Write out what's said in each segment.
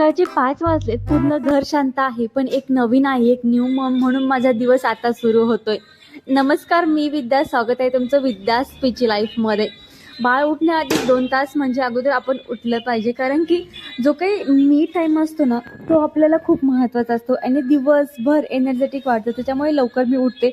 सकाळचे 5 वाजलेत. पूर्ण घर शांत आहे, पण एक नवीन आहे, एक न्यू मॉम म्हणून माझा दिवस आता सुरू होतोय. नमस्कार, मी विद्या. स्वागत आहे तुमचं विद्या स्पीच लाईफमध्ये. बाळ उठण्याआधी 2 तास म्हणजे अगोदर आपण उठलं पाहिजे, कारण की जो काही मी टाईम असतो ना, तो आपल्याला खूप महत्त्वाचा असतो आणि दिवसभर एनर्जेटिक वाटतं. त्याच्यामुळे लवकर मी उठते.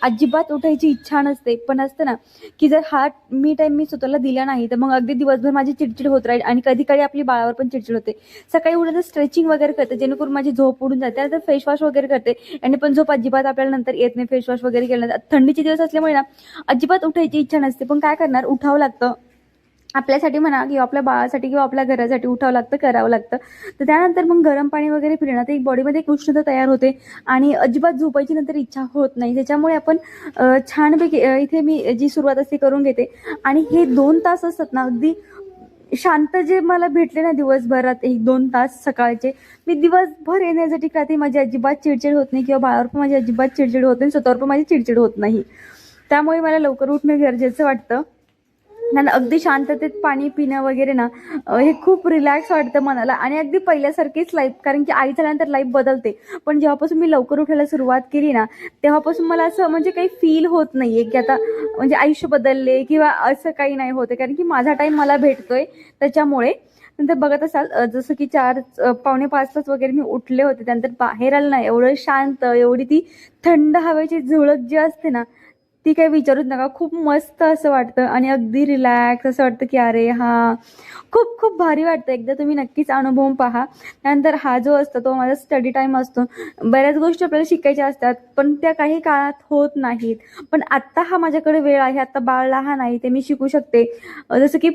अजिबात उठायची इच्छा नसते, पण असतं ना की जर हा मी टाईम मी स्वतःला दिला नाही तर मग अगदी दिवसभर माझी चिडचिड होत राहील आणि कधी कधी आपली बाळावर पण चिडचिड होते. सकाळी उठल्यानंतर स्ट्रेचिंग वगैरे करते, जेणेकरून माझी झोप उडून जाते. त्यानंतर फेस वॉश वगैरे करते आणि पण झोप अजिबात आपल्याला नंतर येत नाही. फेस वॉश वगैरे केल्यानंतर थंडीचे दिवस असल्यामुळे ना अजिबात उठायची इच्छा नसते, पण काय करणार, उठावं लागतं. आपल्यासाठी म्हणा किंवा आपल्या बाळासाठी किंवा आपल्या घरासाठी उठावं लागतं, करावं लागतं. तर त्यानंतर मग गरम पाणी वगैरे पिण्यात एक बॉडीमध्ये एक उष्णता तयार होते आणि अजिबात झोपायची नंतर इच्छा होत नाही. त्याच्यामुळे आपण छानपैकी इथे मी जी सुरुवात असते करून घेते. आणि हे 2 तास असतात ना, अगदी शांत जे मला भेटले ना दिवसभरात, 1-2 तास सकाळचे, मी दिवसभर एनर्जेटिक राहते. माझी अजिबात चिडचिड होत नाही किंवा बाळावर पण माझी अजिबात चिडचिड होत नाही, स्वतःवर पण माझी चिडचिड होत नाही. त्यामुळे मला लवकर उठणं गरजेचं वाटतं. आणि अगदी शांततेत पाणी पिणं वगैरे ना, हे खूप रिलॅक्स वाटतं मनाला आणि अगदी पहिल्यासारखीच लाईफ, कारण की आई झाल्यानंतर लाईफ बदलते. पण जेव्हापासून मी लवकर उठायला सुरुवात केली ना, तेव्हापासून मला असं म्हणजे काही फील होत नाहीये की आता म्हणजे आयुष्य बदलले किंवा असं काही नाही होते, कारण की माझा टाईम मला भेटतोय. त्याच्यामुळे नंतर बघत असाल, जसं की 4 पावणे 5लाच वगैरे मी उठले होते. त्यानंतर बाहेर आलं ना, एवढं शांत, एवढी ती थंड हवेची झुळूक जी असते ना, ती काही विचारूच नका. खूप मस्त असं वाटतं आणि अगदी रिलॅक्स असं वाटतं की अरे हां, खूप खूप भारी वाटतं. एकदा तुम्ही नक्कीच अनुभवून पहा. त्यानंतर हा जो असतो तो माझा स्टडी टाईम असतो. बऱ्याच गोष्टी आपल्याला शिकायच्या असतात, पण त्या काही काळात होत नाहीत. पण आत्ता हा माझ्याकडे वेळ आहे, आत्ता बाळ लहान आहे, ते मी शिकू शकते. जसं की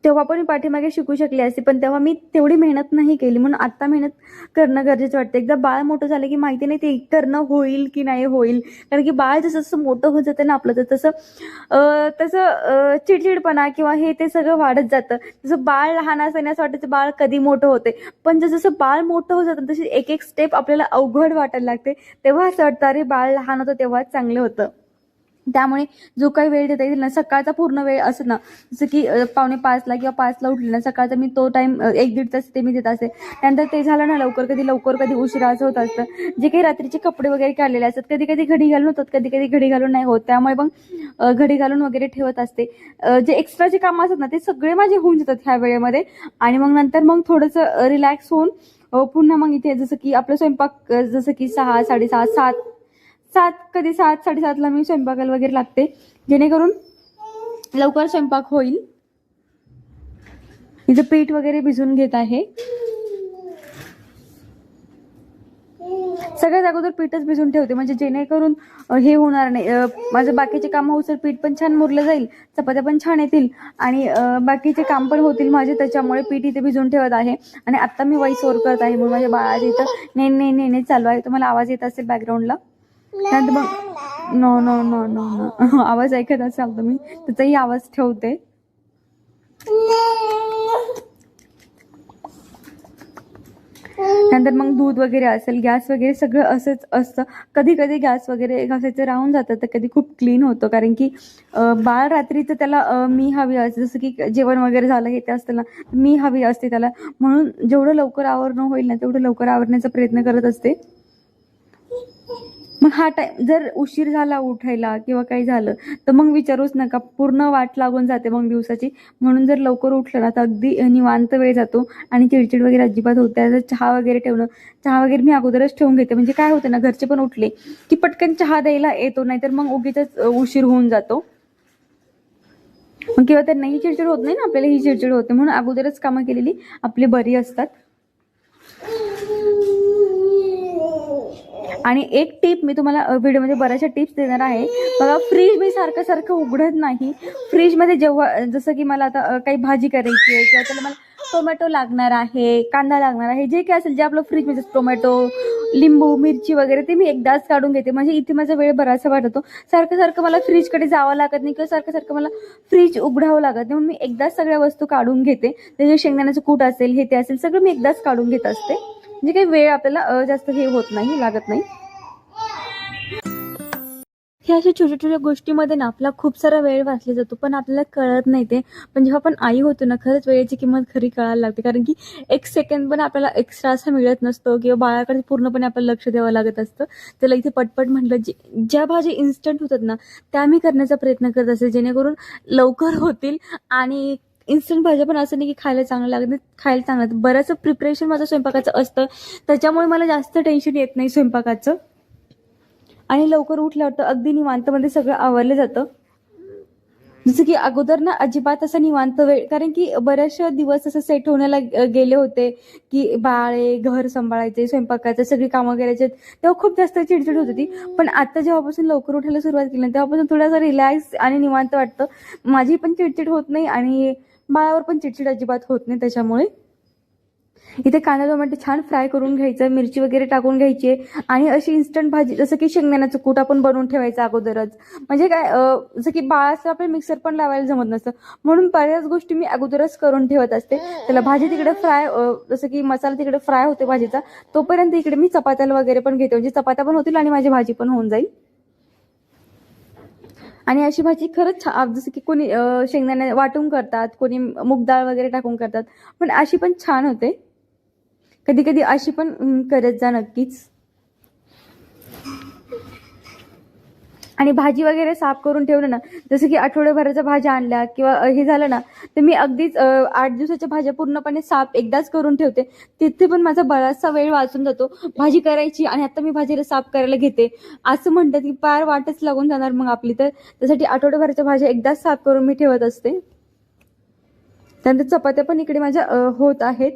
तेव्हा पण मी पाठीमागे शिकू शकले असते, पण तेव्हा मी तेवढी मेहनत नाही केली. म्हणून आत्ता मेहनत करणं गरजेचं वाटतं. एकदा बाळ मोठं झालं की माहिती नाही ते करणं होईल की नाही होईल, कारण की बाळ जसं जसं मोठं होत जातं ना आपलं, तर तसं चिडचिडपणा किंवा हे ते सगळं वाढत जातं. जसं बाळ लहान असताना असं वाटायचं बाळ कधी मोठं होते, पण जसं बाळ मोठं होत जातं तशी एक एक स्टेप आपल्याला अवघड वाटायला लागते. तेव्हा असं वाटतं अरे बाळ लहान होतं तेव्हाच चांगलं होतं. त्यामुळे जो काही वेळ देता येईल ना, सकाळचा पूर्ण वेळ असं ना, जसं की पावणे 5ला किंवा 5ला उठले ना, सकाळचा मी तो टाईम 1-1.5 तास ते मी देत असते. त्यानंतर ते झालं ना, लवकर कधी उशिरा असं होत असतं. जे काही रात्रीचे कपडे वगैरे काढलेले असतात, कधी कधी घडी घालून होतात, कधी कधी घडी घालून नाही होत. त्यामुळे मग घडी घालून वगैरे ठेवत असते. जे एक्स्ट्राचे कामं असतात ना, ते सगळे माझे होऊन जातात ह्या वेळेमध्ये. आणि मग नंतर मग थोडंसं रिलॅक्स होऊन पुन्हा मग इथे जसं की आपलं स्वयंपाक, जसं की 6, 6:30, 7, कधी 7, 7:30ला मी स्वयंपाकाला वगैरे लागते, जेणेकरून लवकर स्वयंपाक होईल. इथं पीठ वगैरे भिजून घेत आहे. सगळ्यात अगोदर पीठच भिजून ठेवते, म्हणजे जेणेकरून हे होणार नाही. माझं बाकीचे काम होऊसर पीठ पण छान मुरलं जाईल, चपात्या पण छान येतील आणि बाकीचे काम पण होतील माझे. त्याच्यामुळे पीठ इथे भिजून ठेवत आहे. आणि आत्ता मी वॉइस ओव्हर करत आहे, म्हणून माझ्या बाळाच्या इथं ने चालू आहे. तुम्हाला आवाज येत असेल बॅकग्राऊंडला. त्यानंतर मग no no no no no आवाज ऐकत असाल तुम्ही, त्याचाही आवाज ठेवते. नंतर मग दूध वगैरे असेल, गॅस वगैरे सगळं असंच असतं. कधी कधी गॅस वगैरे घासायचं राहून जातं, तर कधी खूप क्लीन होतं, कारण की बाळ रात्रीचं त्याला मी हवी असते. जसं की जेवण वगैरे झालं हे ते असतं ना, मी हवी असते त्याला. म्हणून जेवढं लवकर आवरणं होईल ना, तेवढं लवकर आवरण्याचा प्रयत्न करत असते. मग हा टाईम जर उशीर झाला उठायला किंवा काही झालं तर मग विचारूच नका, पूर्ण वाट लागून जाते मग दिवसाची. म्हणून जर लवकर उठलं ना, तर अगदी निवांत वेळ जातो आणि चिडचिड वगैरे अजिबात होत नाही. चहा वगैरे ठेवणं, चहा वगैरे मी अगोदरच ठेवून घेते, म्हणजे काय होतं ना, घरचे पण उठले की पटकन चहा द्यायला येतो, नाहीतर मग उगीचच उशीर होऊन जातो. मग किंवा त्यांनाही चिडचिड होत नाही ना, आपल्याला ही चिडचिड होते. म्हणून अगोदरच कामं केलेली आपली बरी असतात. आणि एक टिप मी तुम्हाला व्हिडिओमध्ये बऱ्याचशा टिप्स देणार आहे. बघा, फ्रीज मी सारखं उघडत नाही. फ्रीजमध्ये जेव्हा जसं की मला आता काही भाजी करायची आहे किंवा त्याला मला टोमॅटो लागणार आहे, कांदा लागणार आहे, जे काही असेल जे आपलं फ्रीजमध्ये, टोमॅटो, लिंबू, मिरची वगैरे, ते मी एकदाच काढून घेते. म्हणजे इथे माझा वेळ बराचसा वाटतो. सारखं मला फ्रीजकडे जावं लागत नाही किंवा सारखं मला फ्रीज उघडावं लागत नाही. म्हणून मी एकदाच सगळ्या वस्तू काढून घेते. त्याचे शेंगदाण्याचं कूट असेल, हे ते असेल, सगळं मी एकदाच काढून घेत असते. म्हणजे काही वेळ आपल्याला जास्त हे होत नाही, लागत नाही. ह्या अशा छोट्या छोट्या गोष्टीमध्ये ना आपला खूप सारा वेळ वाचला जातो, पण आपल्याला कळत नाही ते. पण जेव्हा आपण आई होतो ना, खरंच वेळेची किंमत खरी कळायला लागते. कारण की एक सेकंड पण आपल्याला एक्स्ट्रा असा मिळत नसतो किंवा बाळाकडे पूर्णपणे आपल्याला लक्ष द्यावं लागत असतं. त्याला इथे पटपट म्हटलं, ज्या भाज्या इन्स्टंट होतात ना त्या मी करण्याचा प्रयत्न करत असते, जेणेकरून लवकर होतील. आणि इन्स्टंट भाज्या पण असं नाही की खायला चांगलं लागत नाही, खायला चांगलं लागतं. बरंचसं प्रिपरेशन माझं स्वयंपाकाचं असतं, त्याच्यामुळे मला जास्त टेन्शन येत नाही स्वयंपाकाचं. आणि लवकर उठल्यावर तर अगदी निवांतमध्ये सगळं आवरलं जातं. जसं की अगोदर ना अजिबात असं निवांत वेळ, कारण की बरेचसे दिवस असं सेट होण्याला गेले होते की बाळे, घर सांभाळायचे, स्वयंपाकाचे सगळी कामं करायचे, तेव्हा खूप जास्त चिडचिड होत होती. पण आता जेव्हापासून लवकर उठायला सुरुवात केली ना, तेव्हापासून थोडासा रिलॅक्स आणि निवांत वाटतं. माझी पण चिडचिड होत नाही आणि बाळावर पण चिडचिड अजिबात होत नाही. त्याच्यामुळे इथे कांदा टोमॅटो छान फ्राय करून घ्यायचं, मिरची वगैरे टाकून घ्यायची आणि अशी इन्स्टंट भाजी, जसं की शेंगदाण्याचं कूट आपण बनवून ठेवायचं अगोदरच. म्हणजे काय, जसं की बाळाचं आपल्याला मिक्सर पण लावायला जमत नसतं, म्हणून बऱ्याच गोष्टी मी अगोदरच करून ठेवत असते. त्याला भाजी तिकडे फ्राय, जसं की मसाला तिकडे फ्राय होते भाजीचा, तोपर्यंत इकडे मी चपात्याला वगैरे पण घेते, म्हणजे चपात्या पण होतील आणि माझी भाजी पण होऊन जाईल. आणि अशी भाजी खरंच जसं की कोणी शेंगदाणे वाटून करतात, कोणी मूग डाळ वगैरे टाकून करतात, पण अशी पण छान होते. कधी कधी अशी पण करत जा नक्कीच. आणि भाजी वगैरे साफ करून ठेवलं ना, जसं की आठवड्याभराच्या भाज्या आणल्या किंवा हे झालं ना, तर मी अगदीच 8 दिवसाच्या भाज्या पूर्णपणे साफ एकदाच करून ठेवते. तिथे पण माझा बराचसा वेळ वाचून जातो. भाजी करायची आणि आता मी भाजीला साफ करायला घेते असं म्हणतात की पार वाटच लागून जाणार मग आपली. तर त्यासाठी आठवड्याभराच्या भाज्या एकदाच साफ करून मी ठेवत असते. त्यानंतर चपात्या पण इकडे माझ्या होत आहेत.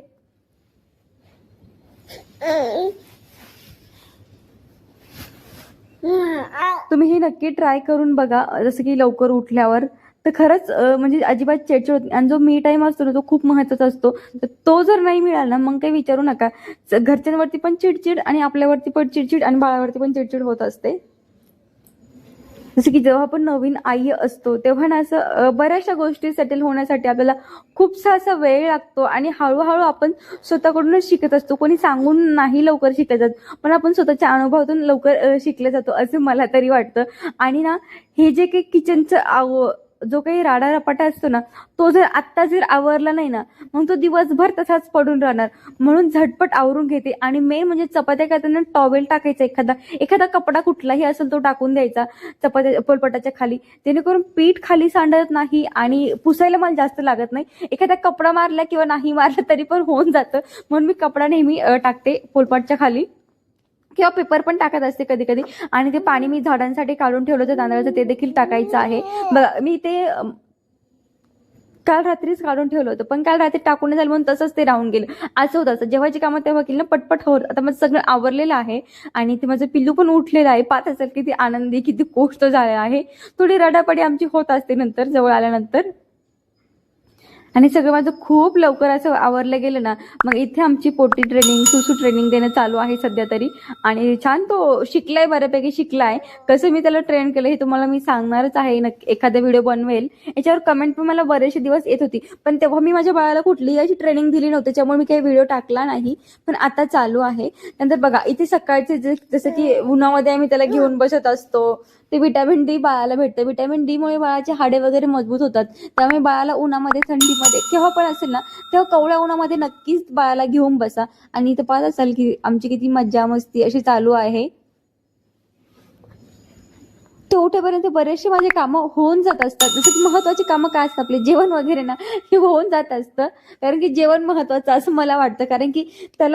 तुम्ही हे नक्की ट्राय करून बघा, जसं की लवकर उठल्यावर तर खरंच म्हणजे अजिबात चिडचिड होत नाही. आणि जो मी टाइम असतो ना तो खूप महत्त्वाचा असतो. तर तो जर नाही मिळाला मग काही विचारू नका. घरच्यांवरती पण चिडचिड आणि आपल्यावरती पण चिडचिड आणि बाळावरती पण चिडचिड होत असते. जसं की जेव्हा आपण नवीन आई असतो तेव्हा ना असं बऱ्याचशा गोष्टी सेटल होण्यासाठी आपल्याला खूपसा असा वेळ लागतो आणि हळूहळू आपण स्वतःकडूनच शिकत असतो. कोणी सांगून नाही लवकर शिकले जात, पण आपण स्वतःच्या अनुभवातून लवकर शिकले जातो असं मला तरी वाटतं. आणि ना हे जे काही किचनचं जो काही राडारपाटा असतो ना, तो जर आत्ता जर आवरला नाही ना, मग तो दिवसभर तसाच पडून राहणार. म्हणून झटपट आवरून घेते. आणि मेन म्हणजे चपात्या करताना टॉवेल टाकायचा, एखादा कपडा कुठलाही असेल तो टाकून द्यायचा चपात्या पोलपाटाच्या खाली, जेणेकरून पीठ खाली सांडत नाही आणि पुसायला मला जास्त लागत नाही. एखादा कपडा मारला किंवा नाही मारला तरी पण होऊन जातं, म्हणून मी कपडा नेहमी टाकते पोलपाटच्या खाली, किंवा पेपर पण टाकत असते कधी कधी. आणि ते पाणी मी झाडांसाठी काढून ठेवलं होतं तांदळाचं, ते देखील टाकायचं आहे. बघा मी ते काल रात्रीच काढून ठेवलं होतं, पण काल रात्री टाकून झालं म्हणून तसंच ते राहून गेलं. असं होतं. असं जेव्हाची कामं तेव्हा केली ना, पटपट होत. आता माझं सगळं आवरलेलं आहे आणि ते माझं पिल्लू पण उठलेलं आहे. पाहत असेल किती आनंदी, किती गोष्ट झाले आहे. थोडी रडापडी आमची होत असते नंतर, जवळ आल्यानंतर. आणि सगळं माझं खूप लवकर असं आवरलं गेलं ना, मग इथे आमची पोटी ट्रेनिंग, सुसू ट्रेनिंग देणं चालू आहे सध्या तरी. आणि छान तो शिकलाय, बऱ्यापैकी शिकलाय. कसं मी त्याला ट्रेन केलं हे तुम्हाला मी सांगणारच आहे, एखादा व्हिडिओ बनवेल. याच्यावर कमेंट पण मला बरेचसे दिवस येत होती, पण तेव्हा मी माझ्या बाळाला कुठलीही अशी ट्रेनिंग दिली नव्हती, त्यामुळे मी काही व्हिडिओ टाकला नाही. पण आता चालू आहे. नंतर बघा इथे सकाळचे जसं की उन्हामध्ये आम्ही त्याला घेऊन बसत असतो, ते विटॅमिन डी बाळाला भेटतं. विटॅमिन डी मुळे बाळाचे हाडे वगैरे मजबूत होतात. त्यामुळे बाळाला उन्हामध्ये, थंडीमध्ये केव्हा पण असेल ना, तेव्हा कवळ्या उन्हामध्ये नक्कीच बाळाला घेऊन बसा. आणि इथं पाहत असाल की आमची किती मज्जा मस्ती अशी चालू आहे. तो उठेपर्यंत बरेचसे माझे कामं होऊन जात असतात. जसं की महत्वाची कामं काय असतात आपले, जेवण वगैरे ना, हे होऊन जात असतं. कारण की जेवण महत्वाचं असं मला वाटतं, कारण की त्याला